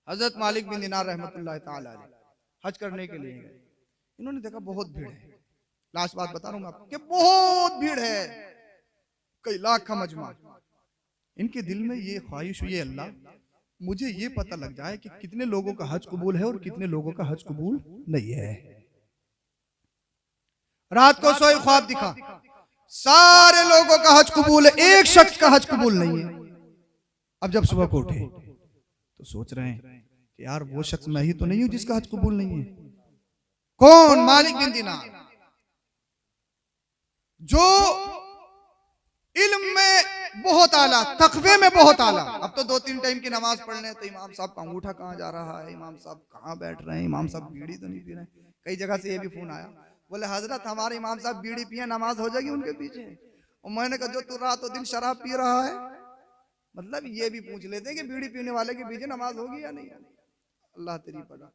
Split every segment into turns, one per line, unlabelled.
हजरत मालिक बिन दिनार रहमतुल्लाह ताला अलैह हज करने के लिए गए। इन्होंने देखा बहुत भीड़ है। लास्ट बात बता रहा हूं आपको कि बहुत भीड़ है, कई लाख का मजमा। इनके दिल में ये ख्वाहिश हुई, अल्लाह मुझे ये पता लग जाए कि कितने लोगों का हज कबूल है और कितने लोगों का हज कबूल नहीं है। रात को सोए, ख्वाब दिखा, सारे लोगों का हज कबूल है, एक शख्स का हज कबूल नहीं है। अब जब सुबह को उठे तो सोच रहे हैं कि यार वो शख्स मैं ही तो नहीं हूं जिसका हज कबूल नहीं है। कौन? मालिक बिन दिनार, जो इल्म में बहुत आला, तकवे में बहुत आला। अब तो 2-3 टाइम की नमाज पढ़ने तो इमाम साहब का अंगूठा कहाँ जा रहा है, इमाम साहब कहाँ बैठ रहे हैं, इमाम साहब बीड़ी तो नहीं पी रहे हैं। कई जगह से ये भी फोन आया, बोले हजरत हमारे इमाम साहब बीड़ी पिए, नमाज हो जाएगी उनके पीछे। और मैंने कहा जो तू रातों दिन शराब पी रहा है, मतलब ये भी पूछ लेते कि बीड़ी पीने वाले के पीछे नमाज होगी या नहीं। अल्लाह तेरी पड़ा।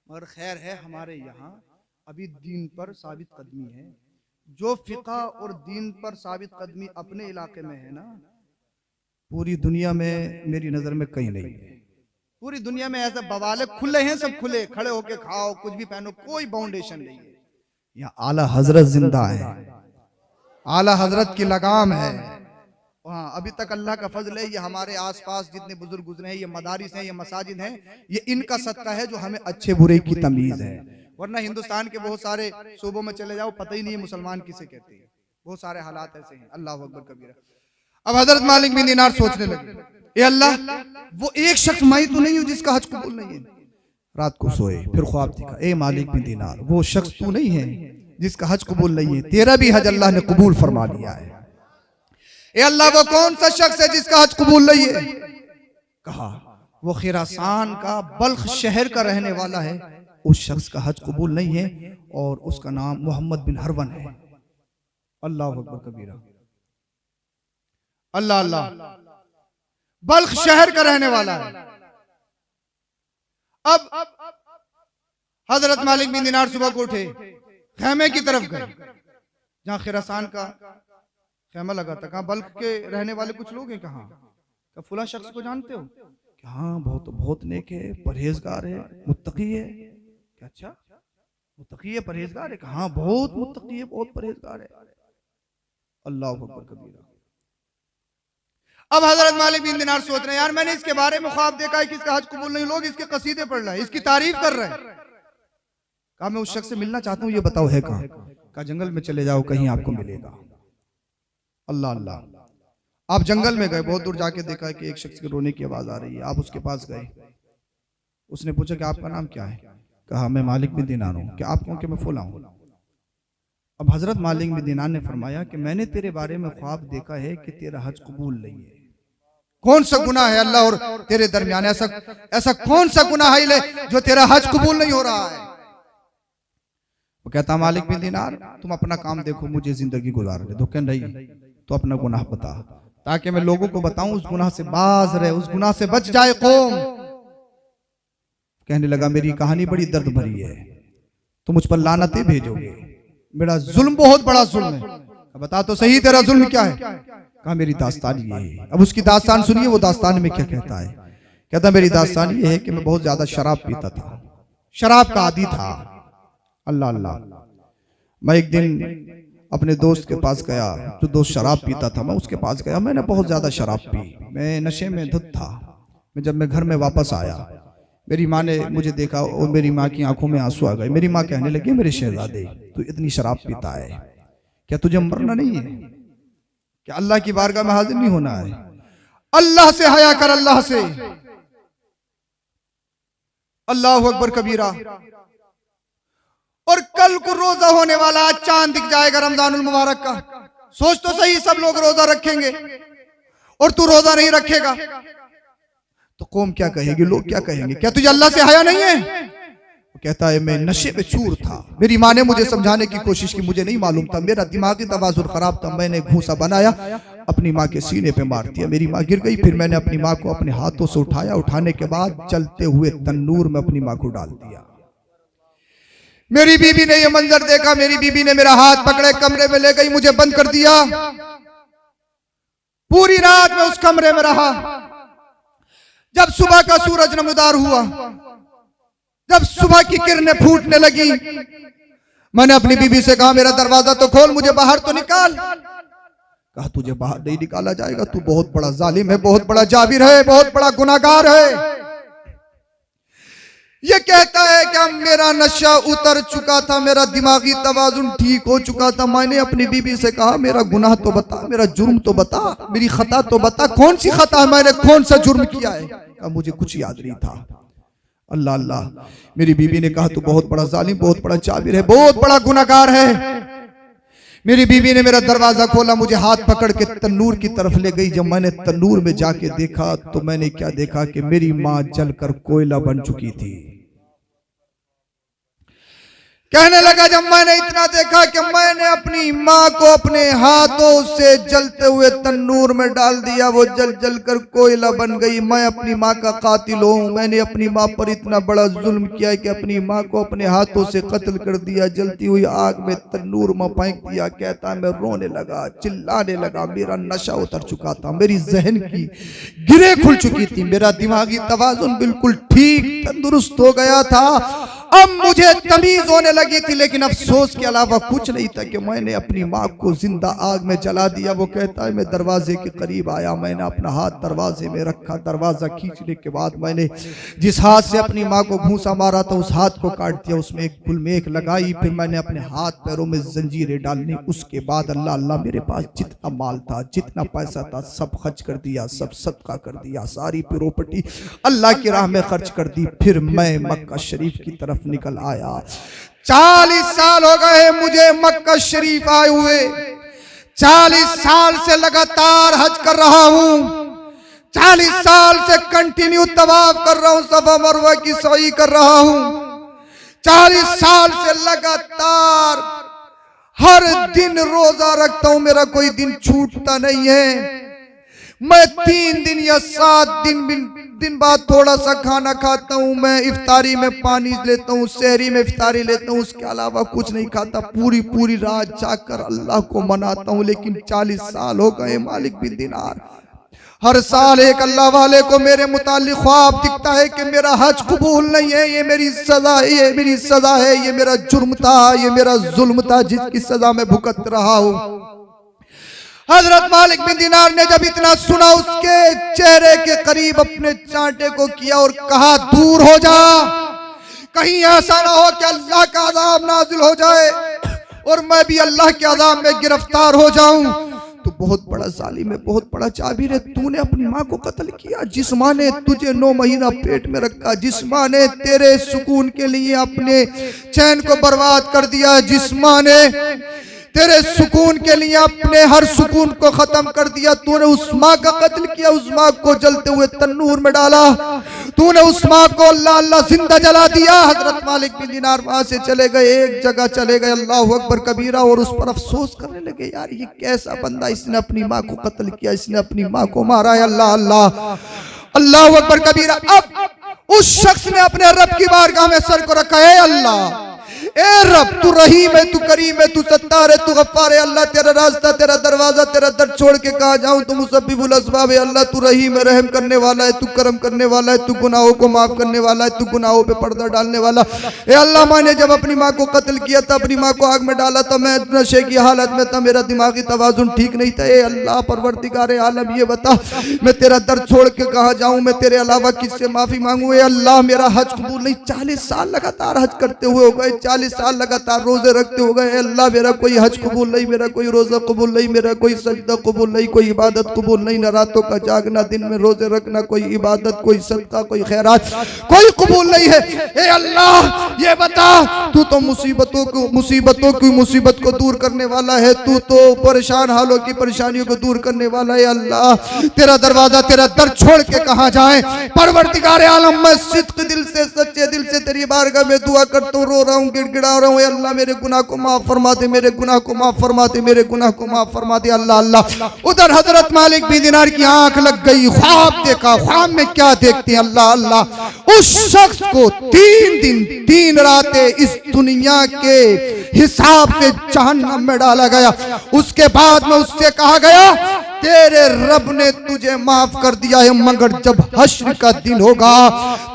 मगर खैर है, हमारे यहाँ अभी दीन पर साबित कदमी है। जो फिका और दीन पर साबित कदमी अपने इलाके में है ना, पूरी दुनिया में मेरी नजर में कहीं नहीं है। पूरी दुनिया में ऐसे बवाले खुले हैं, सब खुले, खड़े होके खाओ, कुछ भी पहनो, कोई बाउंडेशन नहीं है। यहाँ आला हजरत जिंदा है, आला हजरत की लगाम है। हाँ, अभी तक अल्लाह का फजल है, ये हमारे आसपास जितने बुजुर्ग गुजरे हैं, ये मदारिस हैं, ये मसाजिद हैं, ये इनका सदका है जो हमें अच्छे बुरे की तमीज है। वरना हिंदुस्तान के बहुत सारे सूबों में चले जाओ, पता ही नहीं है मुसलमान किसे कहते हैं। बहुत सारे हालात ऐसे हैं। अल्लाह अकबर कबीरा। अब हजरत मालिक बिन दिनार सोचने लगे, ए अल्लाह, वो एक शख्स मैं तो नहीं हूं जिसका हज कबूल नहीं है। रात को सोए, फिर ख्वाब दिखा, ए मालिक बिन दिनार, वो शख्स तू नहीं है जिसका हज कबूल नहीं है, तेरा भी हज अल्लाह ने कबूल फरमा लिया है। ए अल्लाह, वो कौन सा शख्स है जिसका हज कबूल नहीं है? कहा वो खिरासान का, बल्ख शहर का रहने वाला है, उस शख्स का हज कबूल नहीं है और उसका नाम मोहम्मद बिन हरवन है। अल्लाह अकबर कबीरा। अल्लाह अल्लाह, बल्ख शहर का रहने वाला है। अब हजरत मालिक बिन दिनार सुबह को उठे, खेमे की तरफ गए जहां खिरासान का खेमा लगा था। कहा बल्ख के रहने वाले कुछ लोग हैं, कहाँ? क्या फुला शख्स को जानते हो? कि हाँ, बहुत नेक है, परहेजगार है, मुत्तकी है। क्या अच्छा, मुत्तकी है, परहेजगार है? हाँ, बहुत मुत्तकी है, बहुत परहेजगार है। अल्लाह अकबर कबीरा। अब हजरत मालिक बिन दिनार सोच रहे हैं, यार मैंने इसके बारे में ख्वाब देखा है कि इसका हज कबूल नहीं, लोग इसके कसीदे पढ़ रहे हैं, इसकी तारीफ कर रहे हैं। कहा मैं उस शख्स से मिलना चाहता हूँ, ये बताओ है कहाँ? कहा जंगल में चले जाओ, कहीं आपको मिलेगा। अल्लाह अल्लाह। आप जंगल में गए, बहुत दूर जाके देखा कि एक शख्स के रोने की आवाज आ रही है। आप उसके पास गए, उसने पूछा कि आपका नाम क्या है? कहा मैं मालिक बिन दिनार हूं। कि आप कौन? कि मैं फुला हूं। अब हजरत मालिक बिन दिनार ने फरमाया कि मैंने तेरे बारे में ख्वाब देखा है कि तेरा हज कबूल नहीं है। कौन सा गुनाह है अल्लाह और तेरे दरमियान? ऐसा कौन सा गुनाह है जो तेरा हज कबूल नहीं हो रहा है? वो कहता मालिक बिन दिनार, तुम अपना काम देखो, मुझे जिंदगी गुजारने दो। कह नहीं, तो अपना गुनाह बता, ताकि मैं लोगों को बताऊं उस गुनाह से बाज रहे, उस गुनाह से बच जाए कौम। कहने लगा मेरी कहानी बड़ी दर्द भरी है, तुम मुझ पर लानतें भेजोगे, मेरा जुल्म बहुत बड़ा जुल्म है। बता तो सही तेरा जुल्म क्या है? कहा मेरी दास्तान ये है। अब उसकी दास्तान सुनिए, वो दास्तान में क्या कहता है। कहता मेरी दास्तान ये है कि मैं बहुत ज्यादा शराब पीता था, शराब का आदी था। अल्लाह अल्लाह। मैं एक दिन अपने दोस्त के पास गया, जो दोस्त शराब पीता था, मैं उसके पास गया, मैंने बहुत ज्यादा शराब पी, मैं नशे में धुत था। जब मैं घर में वापस आया, मेरी माँ ने मुझे देखा और मेरी माँ की आंखों में आंसू आ गए। मेरी माँ कहने लगी मेरे शहजादे, तू इतनी शराब पीता है, क्या तुझे मरना नहीं है? क्या अल्लाह की बारगाह में हाजिर नहीं होना है? अल्लाह से हया कर, अल्लाह से। अल्लाह अकबर कबीरा। और कल को रोजा होने वाला, आज चांद दिख जाएगा रमजानुल मुबारक का। सोच तो सही, सब लोग रोजा रखेंगे और तू रोजा नहीं रखेगा तो कौम क्या कहेगी, लोग क्या कहेंगे? क्या तुझे अल्लाह से हया नहीं है? वो कहता है मैं नशे में चूर था, मेरी माँ ने मुझे समझाने की कोशिश की, मुझे नहीं मालूम था, मेरा दिमागी तवाज़ुन खराब था, मैंने घूंसा बनाया, अपनी माँ के सीने पे मार दिया, मेरी माँ गिर गई। फिर मैंने अपनी माँ को अपने हाथों से उठाया, उठाने के बाद चलते हुए तन्नूर में अपनी माँ को डाल दिया। मेरी बीबी ने यह मंजर देखा, मेरी बीबी ने मेरा हाथ पकड़े कमरे में ले गई, मुझे बंद कर दिया। पूरी रात में उस कमरे में रहा। जब सुबह का सूरज नमदार हुआ, जब सुबह की किरणें फूटने लगी, मैंने अपनी बीबी से कहा मेरा दरवाजा तो खोल, मुझे बाहर तो निकाल। कहा तुझे बाहर नहीं निकाला जाएगा, तू बहुत बड़ा जालिम है, बहुत बड़ा जाबिर है, बहुत बड़ा गुनाहगार है। ये कहता है कि मेरा नशा उतर चुका था, मेरा दिमागी तवाजुन ठीक हो चुका था। मैंने अपनी बीबी से कहा मेरा गुनाह तो बता, मेरा जुर्म तो बता, मेरी खता तो बता, कौन सी खता है, मैंने कौन सा जुर्म किया है। कहा मुझे कुछ याद नहीं था। अल्लाह अल्लाह, मेरी बीबी ने कहा तू बहुत बड़ा जालिम, बहुत बड़ा जाबिर है, बहुत बड़ा गुनाहगार है। मेरी बीबी ने मेरा दरवाजा खोला, मुझे हाथ पकड़ के तन्नूर की तरफ ले गई। जब मैंने तन्नूर में जाके देखा तो मैंने क्या देखा कि मेरी मां जलकर कोयला बन चुकी थी। कहने लगा जब मैंने इतना देखा कि मैंने अपनी माँ को अपने हाथों से जलते हुए तन्नूर में डाल दिया, वो जल जल कर कोयला बन गई। मैं अपनी माँ का कातिल हूँ, मैंने अपनी माँ पर इतना बड़ा जुल्म किया कि अपनी माँ को अपने हाथों से कत्ल कर दिया, जलती हुई आग में तन्नूर में फेंक दिया। कहता मैं रोने लगा, चिल्लाने लगा, मेरा नशा उतर चुका था, मेरी जहन की गिरे खुल चुकी थी, मेरा दिमागी तवाजुन बिल्कुल ठीक तंदुरुस्त हो गया था। अब मुझे तमीज होने लगी थी, लेकिन अफसोस के अलावा कुछ नहीं था कि मैंने अपनी माँ को जिंदा आग में जला दिया। वो कहता है मैं दरवाजे के करीब आया, मैंने अपना हाथ दरवाजे में रखा, दरवाजा खींचने के बाद मैंने जिस हाथ से अपनी माँ को घूंसा मारा था उस हाथ को काट दिया, उसमें एक गुलमेख लगाई, फिर मैंने अपने हाथ पैरों में जंजीरें डालनी। उसके बाद अल्लाह अल्लाह मेरे पास जितना माल था, जितना पैसा था, सब खर्च कर दिया, सब सदका कर दिया, सारी प्रॉपर्टी अल्लाह की राह में खर्च कर दी। फिर मैं मक्का शरीफ की तरफ निकल आया। 40 साल हो गए मुझे मक्का शरीफ आए हुए, 40 साल से लगातार हज कर रहा हूं, 40 साल से कंटिन्यू तवाफ कर रहा हूं, सफा मरवा की सई कर रहा हूं, 40 साल से लगातार हर दिन रोजा रखता हूं, मेरा कोई दिन छूटता नहीं है। मैं 3 दिन या 7 दिन बाद थोड़ा सा खाना खाता हूँ, मैं इफ्तारी में पानी लेता हूँ, सहरी में इफ्तारी लेता हूँ, उसके अलावा कुछ नहीं खाता। पूरी रात जाकर अल्लाह को मनाता हूँ। लेकिन 40 साल हो गए मालिक बिन दिनार, हर साल एक अल्लाह वाले को मेरे मुतालिक ख्वाब दिखता है कि मेरा हज कबूल नहीं है, ये मेरी सजा है, ये मेरी सजा है, ये मेरा जुर्म था, ये मेरा जुल्म था जिसकी सजा मैं भुगत रहा हूँ। हजरत मालिक बिन दिनार ने जब इतना सुना, उसके चेहरे के करीब अपने चांटे को किया और कहा दूर हो जा, कहीं ऐसा ना हो कि अल्लाह का अज़ाब नाजिल हो जाए और मैं भी अल्लाह के अज़ाब में गिरफ्तार हो जाऊं। तो बहुत बड़ा जालिम है, बहुत बड़ा जाबिर है, तूने अपनी माँ को कत्ल किया, जिस माँ ने तुझे 9 महीना पेट में रखा, जिस माँ ने तेरे सुकून के लिए अपने चैन को बर्बाद कर दिया, जिस माँ ने तेरे सुकून के लिए अपने हर सुकून को खत्म कर दिया, तूने उस माँ का कत्ल किया, उस माँ को जलते हुए तन्नूर में डाला, तूने उस माँ को अल्लाह अल्लाह जिंदा जला दिया। हजरत मालिक बिन दिनार वहां से चले गए, एक जगह चले गए, अल्लाह अकबर कबीरा, और उस पर अफसोस करने लगे, यार ये कैसा बंदा, इसने अपनी माँ को कत्ल किया, इसने अपनी माँ को मारा है। अल्लाह अल्लाह अल्लाह अकबर कबीरा। अब उस शख्स ने अपने रब की बारगाह में सर को रखा है, अल्लाह ए रब तू रहीम है, तू करीम है, तू सत्तार है, तू गफ्फार है। अल्लाह तेरा रास्ता, तेरा दरवाजा, तेरा दर छोड़ के कहाँ जाऊं, तू मुसब्बिबुल अस्बाब है। अल्लाह तू रहीम है, रहम करने वाला है, तू करम करने वाला है, तू गुनाहों को माफ करने वाला है, तू गुनाहों पे पर्दा डालने वाला। ए अल्लाह मैंने जब अपनी माँ को कत्ल किया था, अपनी माँ को आग में डाला था, मैं नशे की हालत में था, मेरा दिमागी तवाजुन ठीक नहीं था। ए अल्लाह परवरदिगार आलम ये बता मैं तेरा दर छोड़ के कहाँ जाऊं, मैं तेरे अलावा किससे माफी मांगू। ए अल्लाह मेरा हज कबूल नहीं, 40 साल लगातार हज करते हुए हो गए, 40 साल लगातार रोजे रखते हो गए। अल्लाह मेरा कोई हज कबूल नहीं, मेरा कोई रोजा कबूल नहीं, मेरा कोई सजदा कबूल नहीं, कोई इबादत कबूल नहीं, न रातों का जागना, दिन में रोजे रखना, कोई इबादत, कोई सदका, कोई खैरात, कोई कबूल नहीं है। ए अल्लाह ये बता, तू तो मुसीबतों की मुसीबत को दूर करने वाला है, तू तो परेशान हालों की परेशानियों को दूर करने वाला है। अल्लाह तेरा दरवाजा, तेरा दर छोड़ के कहाँ जाए। परवरदिगार आलम मैं सिद्क दिल से, सच्चे दिल से तेरी बारगाह में दुआ करता हूँ, रो रहा हूँ, गिड़गिड़ा रहा हूँ। अल्लाह मेरे गुनाह को माफ फरमा दे, मेरे गुनाह को माफ फरमा दे, मेरे गुनाह को माफ फरमा दे। अल्लाह अल्लाह उधर हजरत मालिक बिन दिनार की आंख लग गई, ख्वाब देखा। ख्वाब में क्या देखते हैं? अल्लाह अल्लाह उस शख्स को 3 दिन 3 रातें इस दुनिया के हिसाब से जहन्नम में डाला गया। उसके बाद में उससे कहा गया तेरे रब ने तुझे माफ कर दिया है, मगर जब हश्र का दिन होगा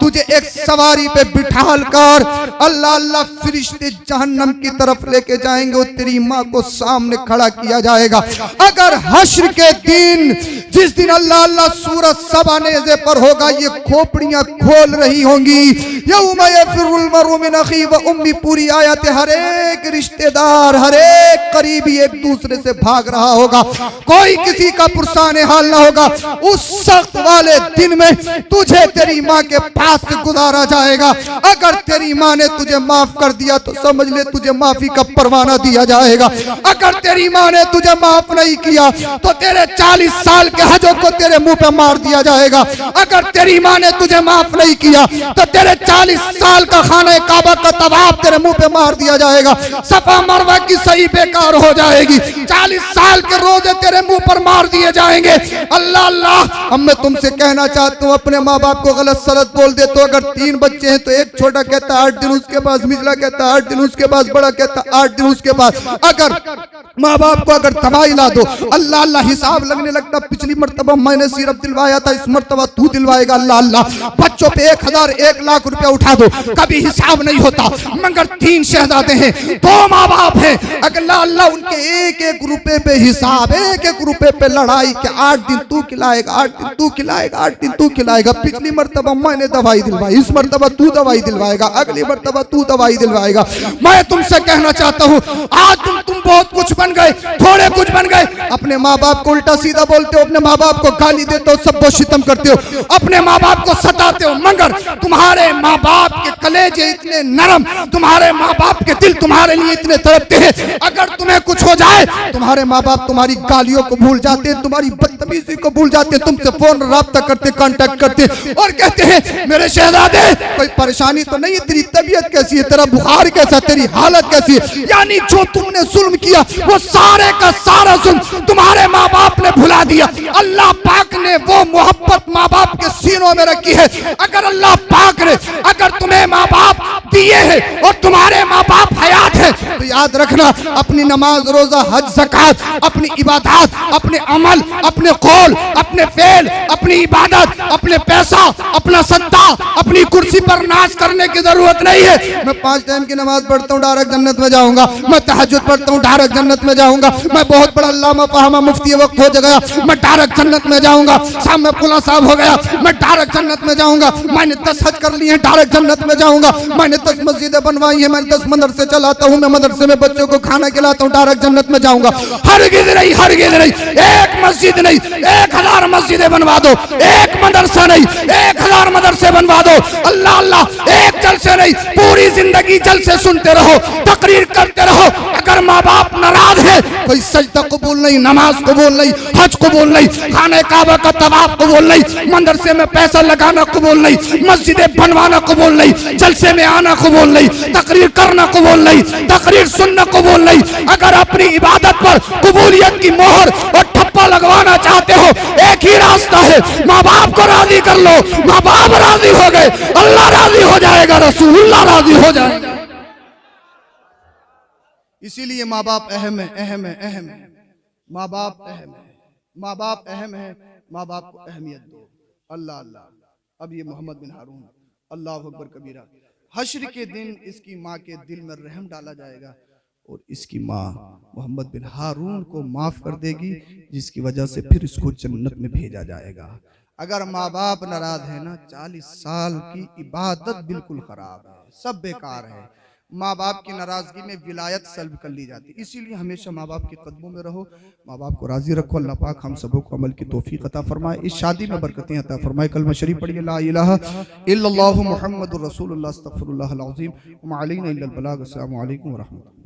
तुझे एक सवारी पे बिठाल कर अल्लाह अल्लाह फरिश्ते जहन्नम की तरफ लेके जाएंगे और तेरी माँ को सामने खड़ा किया जाएगा। अगर हश्र के दिन, जिस दिन अल्लाह अल्लाह सूरज सबा नेज़े पर होगा, ये खोपड़ियां खोल रही होंगी, यौमा यफिरुल मरउ मिन अखी व उम्मी, पूरी आयत, हर एक रिश्तेदार, हर एक करीबी एक दूसरे से भाग रहा होगा, कोई किसी का पुरसाने हाल ना होगा। उस सख्त वाले दिन में तुझे तेरी माँ के पास से गुजारा जाएगा। अगर तेरी माँ ने तुझे माफ कर दिया तो समझ ले तुझे माफी का परवाना दिया जाएगा। अगर तेरी माँ ने तुझे माफ नहीं किया तो तेरे 40 साल के हजों को तेरे मुंह पे मार दिया जाएगा। अगर तेरी माँ ने तुझे माफ नहीं किया तो तेरे 40 साल का खाना काबा का तवाफ तेरे मुंह पे मार दिया जाएगा। सफा मरवा की सही बेकार हो जाएगी। 40 साल के रोजे तेरे मुंह पर मार दिए जाएंगे। अल्लाह अल्लाह, अब मैं तुमसे कहना चाहता हूँ, अपने माँ बाप को गलत सलत बोल दे तो अगर 3 बच्चे हैं तो एक छोटा कहता 8 दिन, उसके बाद मिजला कहता 8 दिन, उसके बाद बड़ा कहता 8 दिन, उसके बाद अगर माँ बाप को अगर तबाही ला दो, अल्लाह अल्लाह हिसाब लगने लगता, पिछली मर्तबा मैंने सिर्फ दिलवाया था, इस मर्तबा तू दिलवाएगा। अल्लाह अल्लाह, बच्चों पे 1000 1 लाख रुपया उठा दो, कभी हिसाब नहीं होता। मगर 3 शहजादे हैं, 2 माँ बाप हैं, अल्लाह अल्लाह उनके 1-1 रुपए पे हिसाब, 1-1 रुपए पे लड़ाई के 8 दिन तू खिलाएगा, 8 दिन तू खिलाएगा, 8 दिन तू खिलाएगा। पिछली मर्तबा मैंने दवाई दिलवाई, इस मर्तबा तू दवाई दिलवाएगा, अगली मर्तबा तू दवाई दिलवाएगा। मैं तुमसे कहना चाहता हूँ, आज तुम बहुत कुछ बन गए, थोड़े कुछ बन गए। अपने माँ बाप को उल्टा सीधा बोलते हो, अपने माँ बाप को गाली देते हो, सब शितम करते हो, अपने माँ बाप को सताते हो, मगर तुम्हारे माँ बाप के कलेजे इतने नरम, तुम्हारे माँ बाप के दिल तुम्हारे लिए इतने तड़पते हैं। अगर तुम्हें कुछ हो जाए, तुम्हारे माँ बाप तुम्हारी गालियों को भूल जाते हैं, तुम्हारी बदतमीजी को भूल जाते हैं, तुमसे फोन राब्ता करते, कांटेक्ट करते और कहते हैं मेरे शहजादे कोई परेशानी तो नहीं है, तेरी तबीयत कैसी है, तेरा बुखार कैसा, तेरी हालत कैसी है। यानी जो तुमने जुल्म किया वो सारे का सारा जुल्म तुम्हारे माँ बाप ने भुला दिया। अल्लाह पाक ने वो मोहब्बत माँ बाप के सीनों में रखी है। अगर अल्लाह पाक ने अगर तुम्हें माँ बाप दिए हैं और तुम्हारे माँ बाप हयात है तो याद रखना, अपनी नमाज, रोजा, हज, ज़कात, अपनी इबादत, अपने अमल, अपने कौल, अपने फेल, अपनी इबादत, अपने पैसा, अपना सत्ता, अपनी कुर्सी पर नाश करने की जरूरत नहीं है। मैं 5 टाइम की नमाज पढ़ता हूँ, डायरेक्ट जन्नत में जाऊंगा। मैं तहज्जुद पढ़ता हूँ, डायरेक्ट जन्नत में जाऊंगा। मैं बहुत बड़ा अल्लामा फहामा मुफ्ती वक्त हो गया, मैं डायरेक्ट जन्नत में जाऊंगा। शाम में खुला साहब हो गया, मैं डायरेक्ट जन्नत में जाऊंगा। मैंने 10 हज कर लिए हैं, डायरेक्ट जन्नत में जाऊंगा। मैंने 10 मस्जिदें बनवाई है, मैं 10 मदरसे चलाता हूँ, मैं मदरसे में बच्चों को खाना खिलाता हूँ, डायरेक्ट जन्नत में जाऊंगा। हरगिज़ नहीं, हरगिज़ नहीं, एक मस्जिद नहीं, 1000 मस्जिदें बनवा दो, एक मदरसा नहीं, 1000 मदरसे बनवा दो। अल्लाह अल्लाह, एक जलसे नहीं, पूरी जिंदगी जलसे सुनते रहो, तकरीर करते रहो। अगर माँ बाप नाराज है, कोई सजदा कबूल नहीं, नमाज कबूल नहीं, हज कबूल नहीं, खाने काबा का तवाफ कबूल नहीं, मदरसे में पैसा लगाना कबूल नहीं, मस्जिदें बनवाना कबूल नहीं, जलसे में आना कबूल नहीं, तकरीर करना कबूल नहीं, तकरीर सुनना कबूल नहीं। अगर अपनी इबादत पर कबूलियत की मोहर और ठप्पा लगवाना चाहते हो, एक ही रास्ता है, माँ बाप को राजी कर लो। माँ बाप राजी हो गए, अल्लाह राजी हो जाएगा, रसूलुल्लाह राजी हो जाएगा। इसीलिए माँ बाप अहम है, अहम है, अहम है। माँ बाप अहम है, माँ बाप अहम है, माँ बाप को अहमियत दो। अल्लाह अल्लाह। अब ये मोहम्मद बिन हारून, अल्लाह अकबर कबीरा, हश्र के दिन इसकी माँ के दिल में रहम डाला जाएगा और इसकी माँ मोहम्मद बिन हारून को माफ कर देगी, जिसकी वजह से फिर इसको जन्नत में भेजा जाएगा। अगर माँ बाप नाराज है ना, 40 साल की इबादत बिल्कुल खराब है, सब बेकार है। माँ बाप की नाराजगी में विलायत सल्ब कर ली जाती है। इसीलिए हमेशा माँ बाप के कदमों में रहो, माँ बाप को राजी रखो। अल्लाह पाक हम सबों को अमल की तौफीक अता फरमाए, इस शादी में बरकतें अता फरमाए। कलमा शरीफ पढ़िए, ला इलाहा इल्लल्लाहु मुहम्मदुर रसूलुल्लाह अस्तगफिरुल्लाहल अज़ीम व मा अलैना इल्लल बलाग। अस्सलामु अलैकुम व रहमतुल्लाह।